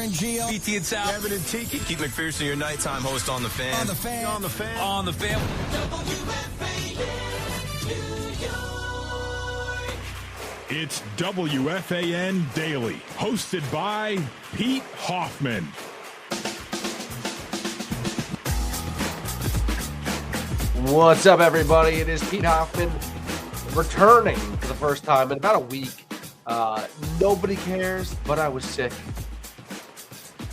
and Gio. BT and Sal. Kevin and Tiki. Keith McPherson, your nighttime host on The Fan. On The Fan. On the fan. On The Fan. It's WFAN Daily, hosted by Pete Hoffman. What's up, everybody? It is Pete Hoffman returning for the first time in about a week. Nobody cares, but I was sick.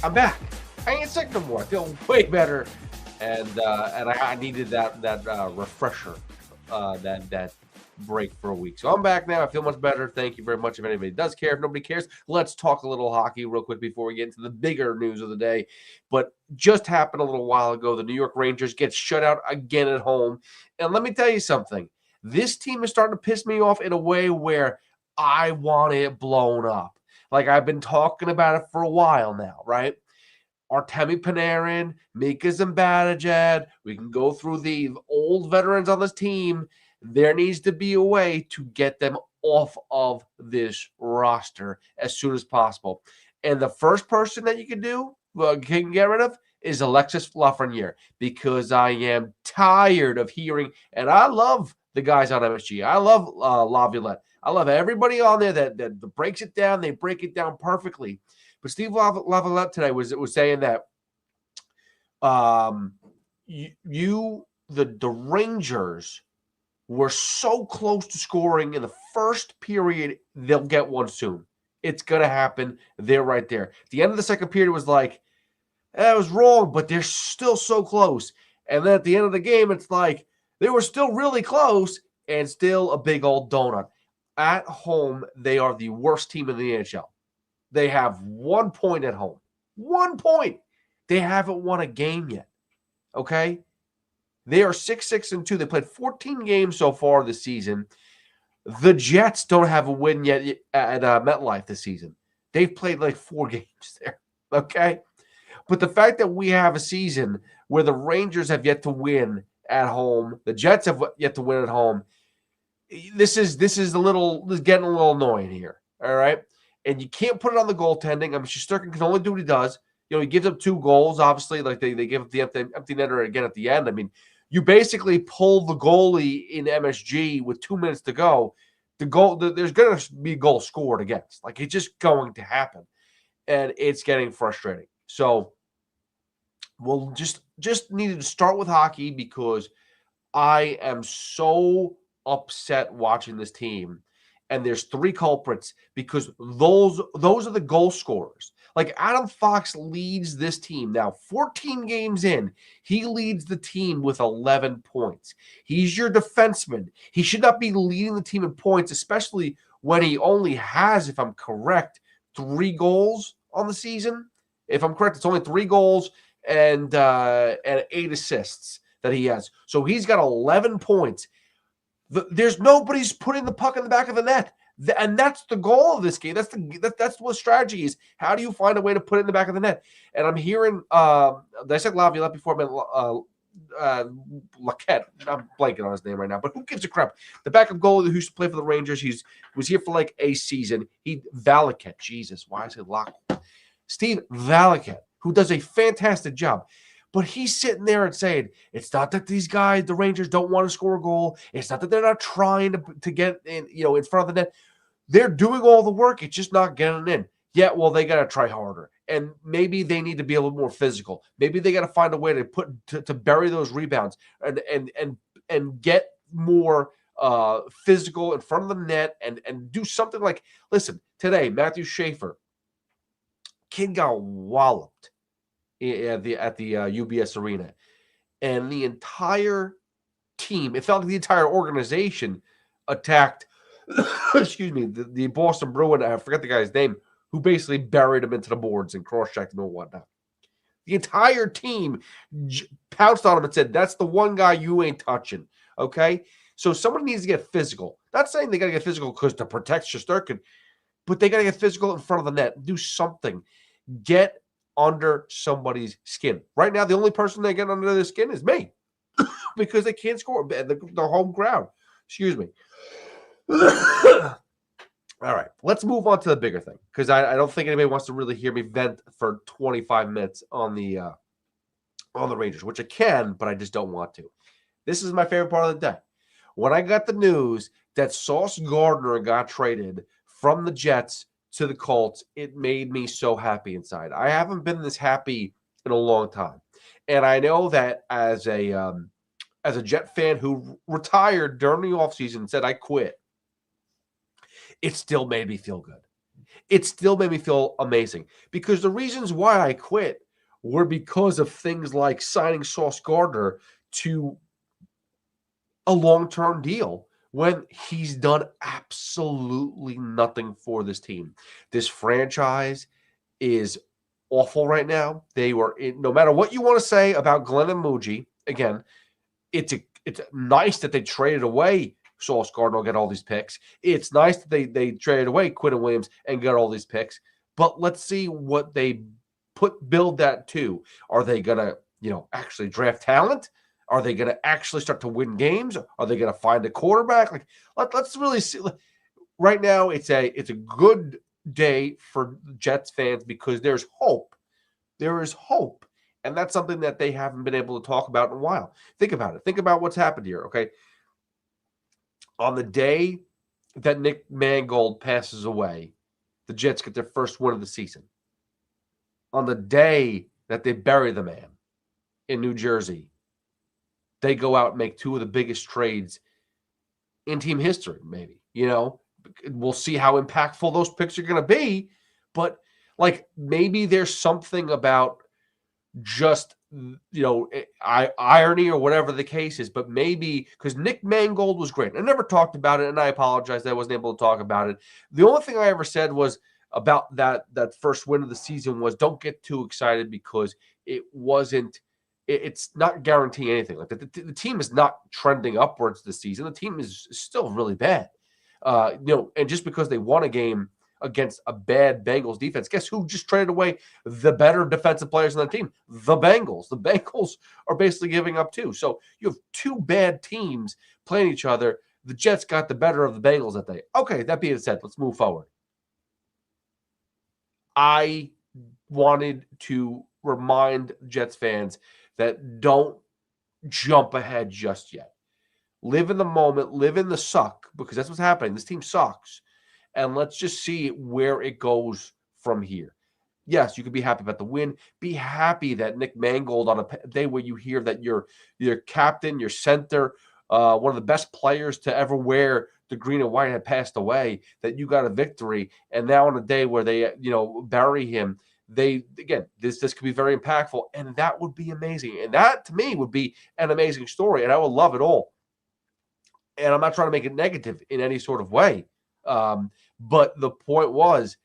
I'm back. I ain't sick no more. I feel way better, and I needed that refresher, that break for a week. So I'm back now. I feel much better. Thank you very much. If anybody does care, if nobody cares, let's talk a little hockey real quick before we get into the bigger news of the day. But just happened a little while ago. The New York Rangers get shut out again at home. And let me tell you something. This team is starting to piss me off in a way where I want it blown up. Like I've been talking about it for a while now, right? Artemi Panarin, Mika Zibanejad, we can go through the old veterans on this team. There needs to be a way to get them off of this roster as soon as possible. And the first person that you can get rid of is Alexis Lafreniere, because I am tired of hearing, and I love the guys on MSG. I love Laviolette. I love everybody on there that breaks it down. They break it down perfectly. But Steve Laviolette today was saying that the Rangers were so close to scoring in the first period, they'll get one soon. It's going to happen. They're right there. At the end of the second period was like, that was wrong, but they're still so close. And then at the end of the game, it's like, they were still really close and still a big old donut. At home, they are the worst team in the NHL. They have 1 point at home. 1 point. They haven't won a game yet. Okay? They are 6-6-2. They played 14 games so far this season. The Jets don't have a win yet at MetLife this season. They've played like 4 games there. Okay? But the fact that we have a season where the Rangers have yet to win at home, the Jets have yet to win at home, this is getting a little annoying here. All right? And you can't put it on the goaltending. I mean, Shesterkin can only do what he does. You know, he gives up 2 goals, obviously. Like they give up the empty netter again at the end. I mean, you basically pull the goalie in MSG with 2 minutes to go. There's going to be a goal scored against. Like, it's just going to happen. And it's getting frustrating. So we'll just needed to start with hockey, because I am so upset watching this team. And there's 3 culprits, because those are the goal scorers. Like, Adam Fox leads this team. Now, 14 games in, he leads the team with 11 points. He's your defenseman. He should not be leading the team in points, especially when he only has, if I'm correct, 3 goals on the season. If I'm correct, it's only 3 goals and 8 assists that he has. So he's got 11 points. There's nobody's putting the puck in the back of the net. And that's the goal of this game. That's what the strategy is. How do you find a way to put it in the back of the net? And I'm hearing, I said Laviolette before, I meant Laquette. I'm blanking on his name right now, but who gives a crap? The backup goalie who used to play for the Rangers, was here for like a season. Valaquette. Jesus, why is it Laquette? Steve Valaquette, who does a fantastic job. But he's sitting there and saying, it's not that these guys, the Rangers, don't want to score a goal. It's not that they're not trying to get in front of the net. They're doing all the work. It's just not getting in. Yeah, well, they got to try harder. And maybe they need to be a little more physical. Maybe they got to find a way to bury those rebounds and get more physical in front of the net and do something like, listen, today, Matthew Schaefer, kid got walloped at the UBS Arena, and the entire team, it felt like the entire organization attacked excuse me, the Boston Bruin, I forget the guy's name, who basically buried him into the boards and cross-checked him and whatnot. The entire team pounced on him and said, that's the one guy you ain't touching, okay? So someone needs to get physical. Not saying they got to get physical because to protect Shesterkin, but they got to get physical in front of the net. Do something. Get under somebody's skin. Right now, the only person they get under their skin is me because they can't score. The home crowd. Excuse me. All right, let's move on to the bigger thing because I don't think anybody wants to really hear me vent for 25 minutes on the Rangers, which I can, but I just don't want to. This is my favorite part of the day. When I got the news that Sauce Gardner got traded from the Jets to the Colts, it made me so happy inside. I haven't been this happy in a long time. And I know that as a Jet fan who retired during the offseason and said, I quit, it still made me feel good. It still made me feel amazing because the reasons why I quit were because of things like signing Sauce Gardner to a long-term deal when he's done absolutely nothing for this team. This franchise is awful right now. They were no matter what you want to say about Glenn and Muji, again, it's nice that they traded away Sauce Gardner and get all these picks. It's nice that they traded away Quinnen Williams and got all these picks. But let's see what they build that to. Are they gonna, actually draft talent? Are they gonna actually start to win games? Are they gonna find a quarterback? Like let's really see. Right now, it's a good day for Jets fans because there's hope. There is hope. And that's something that they haven't been able to talk about in a while. Think about it. Think about what's happened here, okay? On the day that Nick Mangold passes away, the Jets get their first win of the season. On the day that they bury the man in New Jersey, they go out and make two of the biggest trades in team history, maybe. We'll see how impactful those picks are going to be. But, maybe there's something about just irony or whatever the case is, but maybe because Nick Mangold was great. I never talked about it, and I apologize that I wasn't able to talk about it. The only thing I ever said was about that first win of the season was don't get too excited because it's not guaranteeing anything. Like the team is not trending upwards this season. The team is still really bad. And just because they won a game against a bad Bengals defense, guess who just traded away the better defensive players on the team? The Bengals. The Bengals are basically giving up too. So you have two bad teams playing each other. The Jets got the better of the Bengals that day. Okay, that being said, let's move forward. I wanted to remind Jets fans that don't jump ahead just yet. Live in the moment, live in the suck, because that's what's happening. This team sucks. And let's just see where it goes from here. Yes, you could be happy about the win. Be happy that Nick Mangold on a day where you hear that your captain, your center, one of the best players to ever wear the green and white had passed away, that you got a victory. And now on a day where they, bury him, this could be very impactful. And that would be amazing. And that, to me, would be an amazing story. And I would love it all. And I'm not trying to make it negative in any sort of way. But the point was,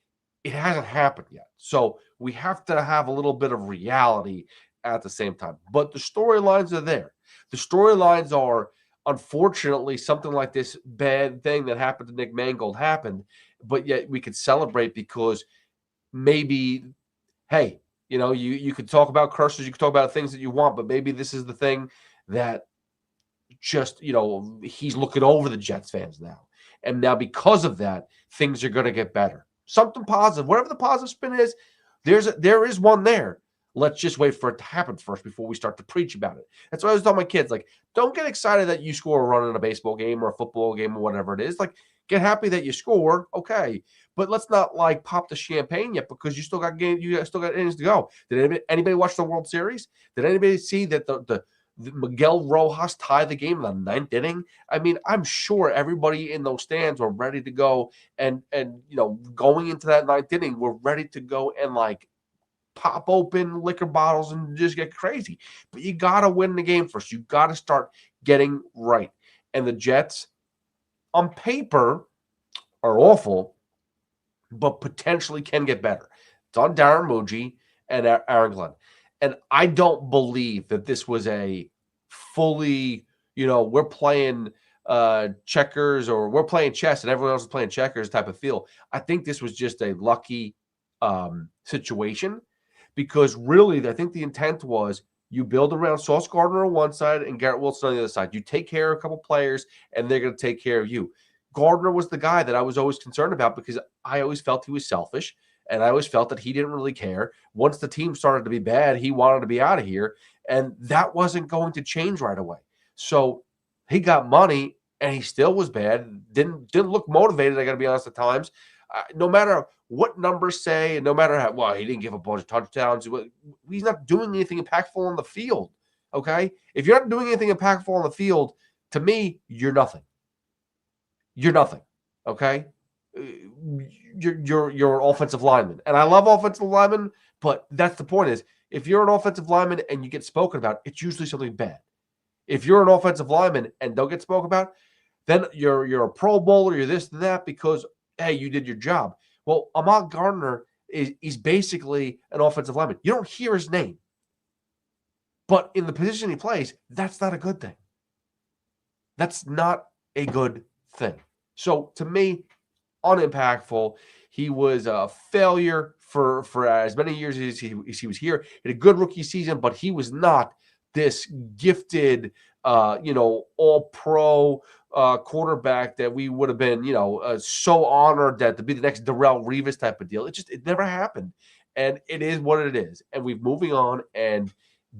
it hasn't happened yet. So we have to have a little bit of reality at the same time. But the storylines are there. The storylines are, unfortunately, something like this bad thing that happened to Nick Mangold happened, but yet we could celebrate because maybe, hey, you could talk about curses, you could talk about things that you want, but maybe this is the thing that just, he's looking over the Jets fans now. And now because of that, things are going to get better. Something positive, whatever the positive spin is, there is one there. Let's just wait for it to happen first before we start to preach about it. That's why I was telling my kids, don't get excited that you score a run in a baseball game or a football game or whatever it is. Get happy that you score, okay. But let's not pop the champagne yet because you still got innings to go. Did anybody watch the World Series? Did anybody see that the Miguel Rojas tied the game in the ninth inning? I mean, I'm sure everybody in those stands were ready to go and going into that ninth inning, we're ready to go and pop open liquor bottles and just get crazy. But you got to win the game first. You got to start getting right. And the Jets, on paper, are awful, but potentially can get better. It's on Darren Muji and Aaron Glenn. And I don't believe that this was a fully, we're playing checkers or we're playing chess and everyone else is playing checkers type of feel. I think this was just a lucky situation because really I think the intent was you build around Sauce Gardner on one side and Garrett Wilson on the other side. You take care of a couple players and they're going to take care of you. Gardner was the guy that I was always concerned about because I always felt he was selfish, and I always felt that he didn't really care. Once the team started to be bad, he wanted to be out of here, and that wasn't going to change right away. So he got money, and he still was bad. Didn't look motivated, I got to be honest, at times. No matter what numbers say, and no matter how, well, he didn't give a bunch of touchdowns. He's not doing anything impactful on the field, okay? If you're not doing anything impactful on the field, to me, you're nothing. You're nothing, okay? You're an offensive lineman. And I love offensive linemen, but that's the point is, if you're an offensive lineman and you get spoken about, it's usually something bad. If you're an offensive lineman and don't get spoken about, then you're a Pro Bowler, you're this and that because, hey, you did your job. Well, Ahmad Gardner he's basically an offensive lineman. You don't hear his name. But in the position he plays, that's not a good thing. That's not a good thing. So to me, unimpactful. He was a failure for as many years as he was here. He had a good rookie season, but he was not this gifted, all-pro quarterback that we would have been, so honored that to be the next Darrelle Revis type of deal. It never happened. And it is what it is. And we're moving on and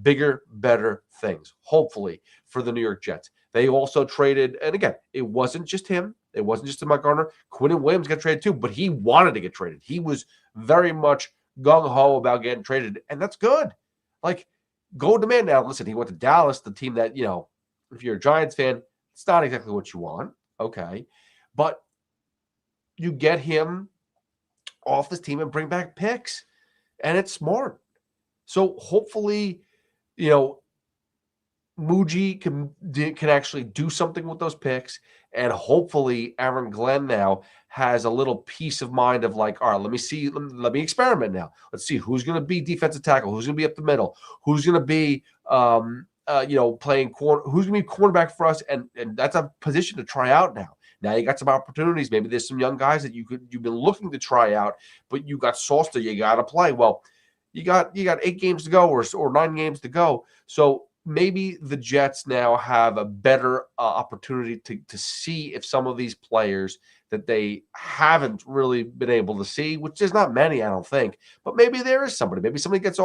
bigger, better things, hopefully, for the New York Jets. They also traded, and again, it wasn't just him. It wasn't just Ahmad Gardner. Quinnen Williams got traded too, but he wanted to get traded. He was very much gung-ho about getting traded, and that's good. Like, go demand now. Listen, he went to Dallas, the team that, if you're a Giants fan, it's not exactly what you want, okay? But you get him off this team and bring back picks, and it's smart. So hopefully, Muji can actually do something with those picks, and hopefully Aaron Glenn now has a little peace of mind of like, all right, let me experiment now. Let's see who's going to be defensive tackle, who's going to be up the middle, who's going to be playing corner, who's going to be cornerback for us, and that's a position to try out now. Now you got some opportunities. Maybe there's some young guys that you've been looking to try out, but you got sauce that you got to play. Well, you got 8 games to go or 9 games to go, so maybe the Jets now have a better opportunity to see if some of these players that they haven't really been able to see, which there's not many, I don't think, but maybe there is somebody. Maybe somebody gets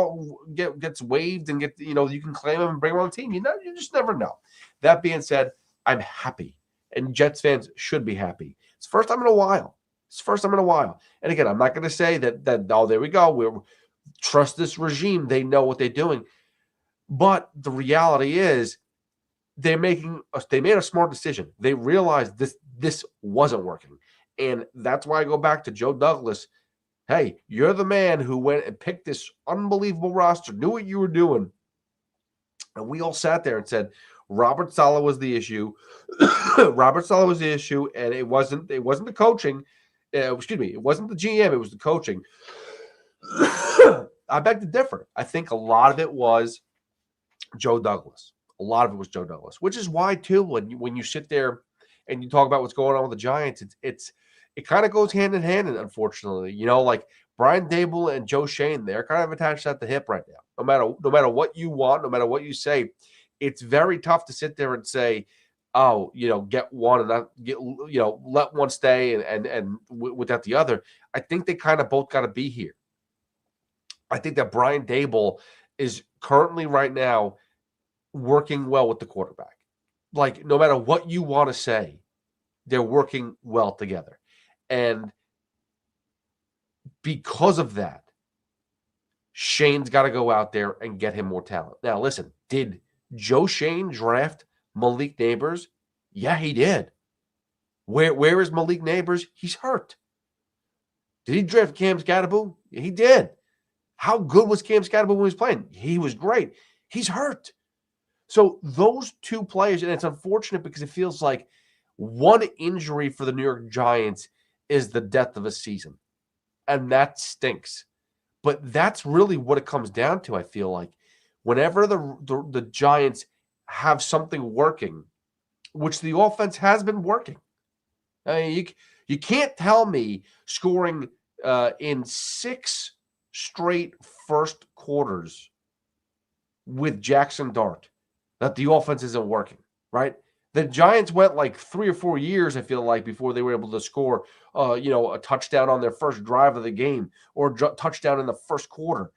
waived and you can claim them and bring them on the team. You just never know. That being said, I'm happy, and Jets fans should be happy. It's the first time in a while. And again, I'm not going to say that oh, there we go. We trust this regime. They know what they're doing. But the reality is they made a smart decision. They realized this wasn't working. And that's why I go back to Joe Douglas. Hey, you're the man who went and picked this unbelievable roster, knew what you were doing. And we all sat there and said, Robert Saleh was the issue. Robert Saleh was the issue, and it wasn't the coaching. It wasn't the GM, it was the coaching. I beg to differ. I think a lot of it was Joe Douglas. A lot of it was Joe Douglas, which is why too when you sit there and you talk about what's going on with the Giants, it kind of goes hand in hand. And unfortunately, like Brian Dable and Joe Shane, they're kind of attached at the hip right now. No matter what you want, no matter what you say, it's very tough to sit there and say, oh, get one and not get, let one stay and without the other. I think they kind of both got to be here. I think that Brian Dable is currently right now working well with the quarterback. Like, no matter what you want to say, they're working well together. And because of that, Shane's got to go out there and get him more talent. Now, listen, did Joe Shane draft Malik Neighbors? Yeah, he did. Where is Malik Neighbors? He's hurt. Did he draft Cam Scatterbo? Yeah, he did. How good was Cam Scatterbo when he was playing? He was great. He's hurt. So those two players, and it's unfortunate because it feels like one injury for the New York Giants is the death of a season. And that stinks. But that's really what it comes down to, I feel like. Whenever the Giants have something working, which the offense has been working. I mean, you can't tell me scoring in 6 straight first quarters with Jackson Dart that the offense isn't working, right? The Giants went like 3 or 4 years, I feel like, before they were able to score, a touchdown on their first drive of the game or touchdown in the first quarter.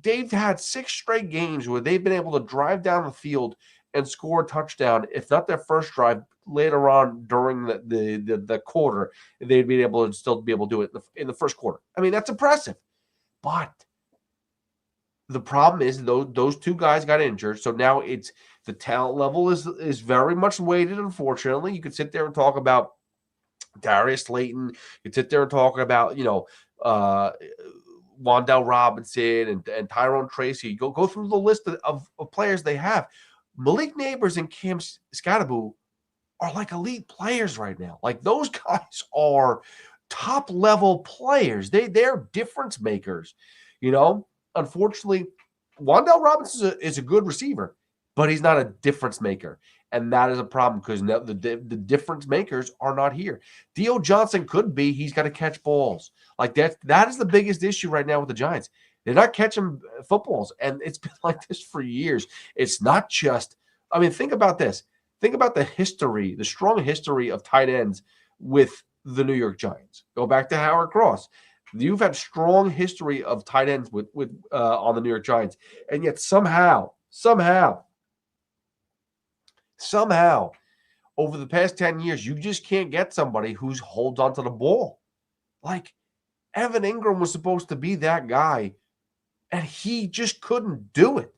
They've had 6 straight games where they've been able to drive down the field and score a touchdown. If not their first drive, later on during the quarter, they'd be able to still be able to do it in the first quarter. I mean, that's impressive. But the problem is those 2 guys got injured, so now it's the talent level is very much weighted. Unfortunately, you could sit there and talk about Darius Slayton. You could sit there and talk about Wan'Dale Robinson and Tyrone Tracy. Go through the list of players they have. Malik Neighbors and Cam Scatterbo are like elite players right now. Like, those guys are top level players. They're difference makers. Unfortunately, Wan'Dale Robinson is a good receiver, but he's not a difference maker. And that is a problem because the difference makers are not here. Dio Johnson could be. He's got to catch balls. Like, that is the biggest issue right now with the Giants. They're not catching footballs, and it's been like this for years. It's not just – I mean, think about this. Think about the history, the strong history of tight ends with the New York Giants. Go back to Howard Cross. You've had strong history of tight ends with on the New York Giants, and yet somehow, over the past 10 years, you just can't get somebody who holds onto the ball. Like, Evan Ingram was supposed to be that guy, and he just couldn't do it.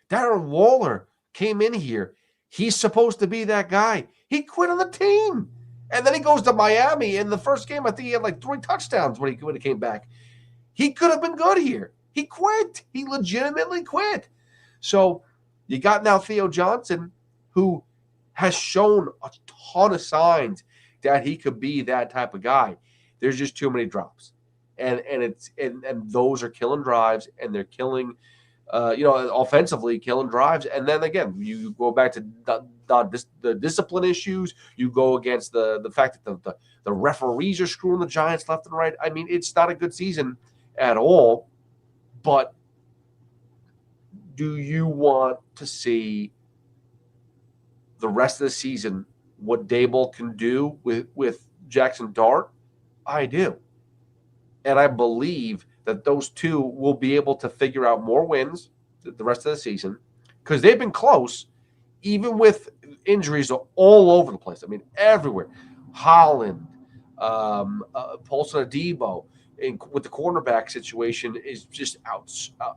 Darren Waller came in here. He's supposed to be that guy. He quit on the team. And then he goes to Miami. In the first game, I think he had like 3 touchdowns when he came back. He could have been good here. He quit. He legitimately quit. So you got now Theo Johnson, who has shown a ton of signs that he could be that type of guy. There's just too many drops. And those are killing drives, and they're killing offensively killing drives. And then again, you go back to the discipline issues. You go against the fact that the referees are screwing the Giants left and right. I mean, it's not a good season at all. But do you want to see the rest of the season what Daboll can do with Jackson Dart? I do. And I believe that those 2 will be able to figure out more wins the rest of the season because they've been close, even with injuries all over the place. I mean, everywhere. Holland, Paulson Adebo, with the cornerback situation is just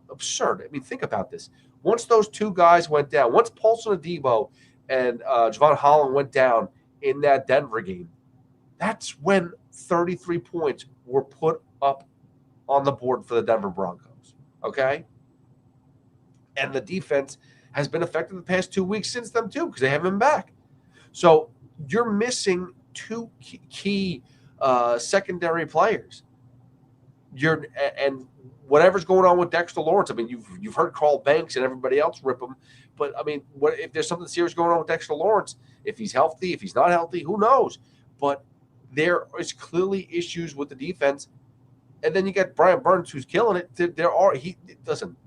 absurd. I mean, think about this. Once those 2 guys went down, once Paulson Adebo and Javon Holland went down in that Denver game, that's when 33 points were put up on the board for the Denver Broncos, okay? And the defense has been affected the past 2 weeks since them too because they haven't been back. So you're missing 2 key secondary players. And whatever's going on with Dexter Lawrence, I mean, you've heard Carl Banks and everybody else rip him, but I mean, what if there's something serious going on with Dexter Lawrence? If he's healthy, if he's not healthy, who knows? But there is clearly issues with the defense. And then you got Brian Burns, who's killing it.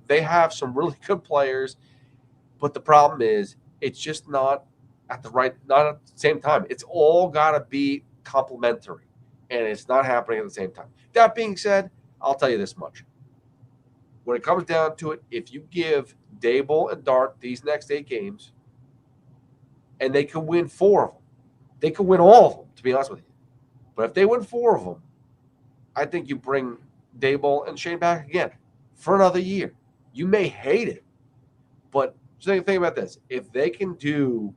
They have some really good players, but the problem is it's just not at the same time. It's all got to be complementary, and it's not happening at the same time. That being said, I'll tell you this much. When it comes down to it, if you give Daboll and Dart these next 8 games, and they can win 4 of them, they can win all of them, to be honest with you. But if they win 4 of them, I think you bring Daboll and Shane back again for another year. You may hate it, but think about this. If they can do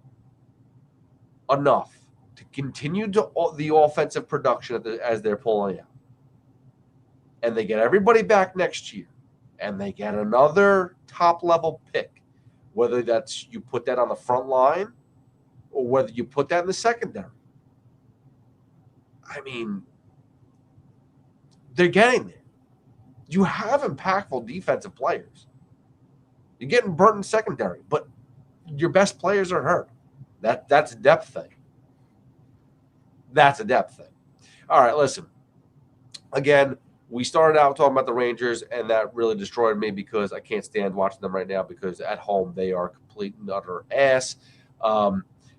enough to continue the offensive production as they're pulling out, and they get everybody back next year, and they get another top-level pick, whether that's you put that on the front line or whether you put that in the secondary, I mean, they're getting there. You have impactful defensive players. You're getting burnt in secondary, but your best players are hurt. That's a depth thing. That's a depth thing. All right, listen. Again, we started out talking about the Rangers, and that really destroyed me because I can't stand watching them right now because at home they are complete and utter ass.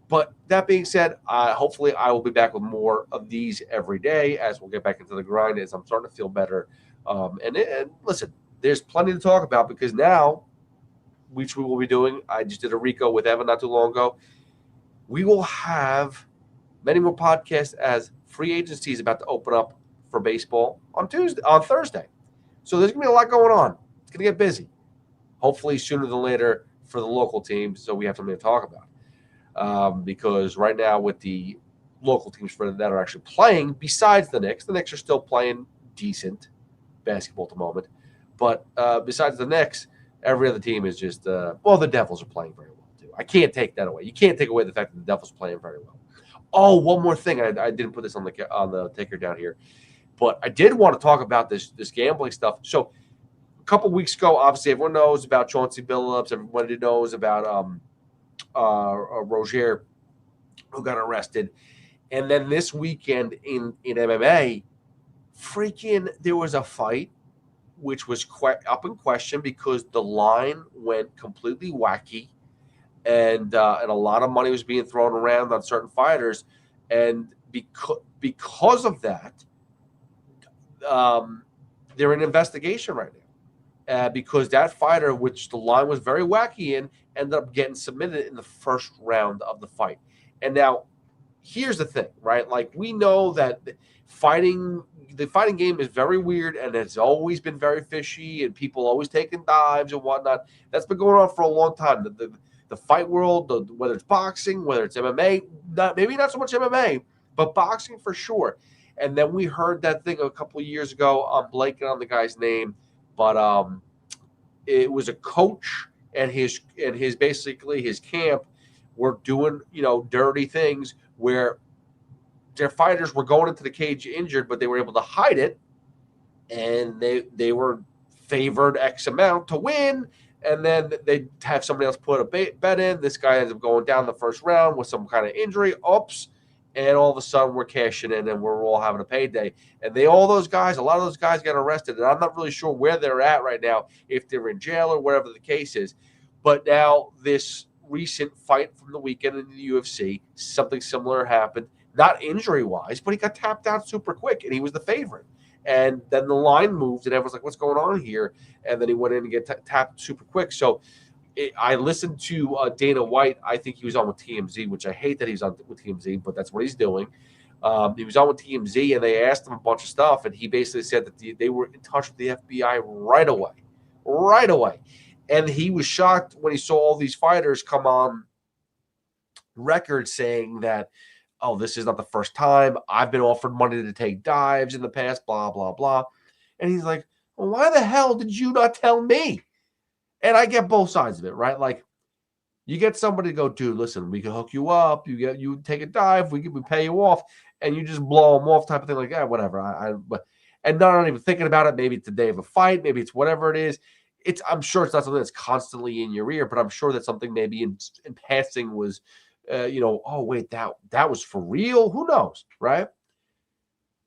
But that being said, hopefully I will be back with more of these every day as we'll get back into the grind as I'm starting to feel better. And listen, there's plenty to talk about because now, which we will be doing, I just did a Rico with Evan not too long ago. We will have many more podcasts as free agency is about to open up for baseball on Thursday. So there's going to be a lot going on. It's going to get busy. Hopefully sooner than later for the local teams, so we have something to talk about. Because right now with the local teams that are actually playing, besides the Knicks are still playing decent basketball at the moment. But besides the Knicks, every other team is just the Devils are playing very well too. I can't take that away. You can't take away the fact that the Devils are playing very well. Oh, one more thing. I didn't put this on the ticker down here, but I did want to talk about this gambling stuff. So a couple weeks ago, obviously everyone knows about Chauncey Billups. Everybody knows about Rozier, who got arrested. And then this weekend in MMA, freaking there was a fight which was up in question because the line went completely wacky, and a lot of money was being thrown around on certain fighters, and because of that, they're in investigation right now because that fighter, which the line was very wacky in, ended up getting submitted in the first round of the fight. And now, here's the thing, right? Like, we know that the fighting game is very weird and it's always been very fishy and people always taking dives and whatnot. That's been going on for a long time. The fight world, whether it's boxing, whether it's MMA, maybe not so much MMA, but boxing for sure. And then we heard that thing a couple of years ago. I'm blanking on the guy's name, but it was a coach and his basically his camp were doing dirty things where their fighters were going into the cage injured, but they were able to hide it, and they were favored X amount to win, and then they have somebody else put a bet in. This guy ends up going down the first round with some kind of injury. Oops. And all of a sudden we're cashing in and we're all having a payday. And a lot of those guys got arrested. And I'm not really sure where they're at right now, if they're in jail or whatever the case is. But now this recent fight from the weekend in the UFC, something similar happened. Not injury-wise, but he got tapped out super quick, and he was the favorite. And then the line moved, and everyone's like, what's going on here? And then he went in and get tapped super quick. So I listened to Dana White. I think he was on with TMZ, which I hate that he's on with TMZ, but that's what he's doing. He was on with TMZ, and they asked him a bunch of stuff, and he basically said that they were in touch with the FBI right away. And he was shocked when he saw all these fighters come on record saying that, oh, this is not the first time. I've been offered money to take dives in the past, blah, blah, blah. And he's like, well, why the hell did you not tell me? And I get both sides of it, right? Like, you get somebody to go, dude, listen, we can hook you up. You take a dive, we pay you off, and you just blow them off, type of thing. Like, whatever. And not even thinking about it. Maybe it's the day of a fight. Maybe it's whatever it is. I'm sure it's not something that's constantly in your ear, but I'm sure that something maybe in passing was, oh wait, that was for real. Who knows, right?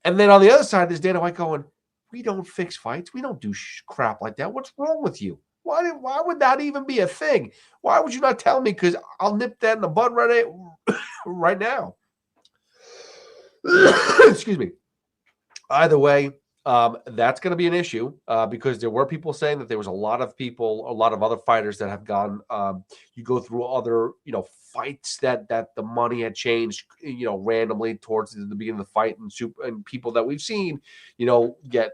And then on the other side, there's Dana White going, we don't fix fights. We don't do crap like that. What's wrong with you? Why would that even be a thing? Why would you not tell me? Because I'll nip that in the bud right now. Excuse me. Either way, that's going to be an issue because there were people saying that there was a lot of other fighters that have gone. You go through other, fights that the money had changed, randomly towards the beginning of the fight, and people that we've seen, get,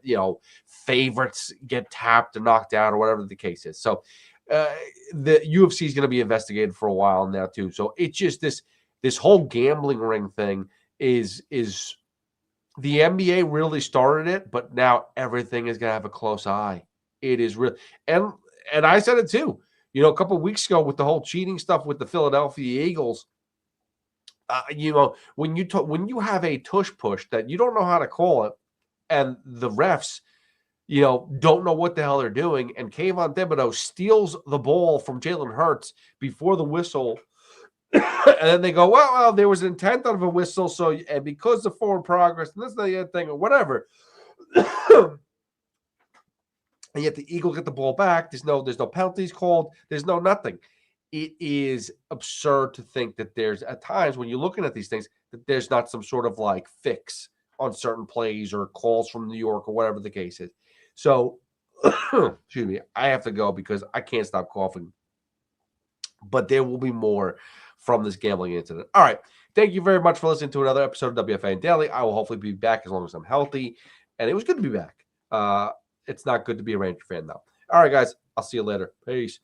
favorites get tapped and knocked out or whatever the case is. So the UFC is going to be investigated for a while now too. So it's just this whole gambling ring thing is the NBA really started it, but now everything is going to have a close eye. It is real. And I said it too, a couple of weeks ago with the whole cheating stuff with the Philadelphia Eagles. When you have a tush push that you don't know how to call it, and the refs, don't know what the hell they're doing, and Kayvon Thibodeau steals the ball from Jalen Hurts before the whistle. And then they go, well, there was intent of a whistle, so and because of forward progress, and this is the other thing, or whatever. And yet the Eagles get the ball back. There's no penalties called. There's no nothing. it is absurd to think that there's at times when you're looking at these things that there's not some sort of like fix on certain plays or calls from New York or whatever the case is. So, excuse me, I have to go because I can't stop coughing. But there will be more from this gambling incident. All right. Thank you very much for listening to another episode of WFAN Daily. I will hopefully be back as long as I'm healthy. And it was good to be back. It's not good to be a Ranger fan, though. All right, guys. I'll see you later. Peace.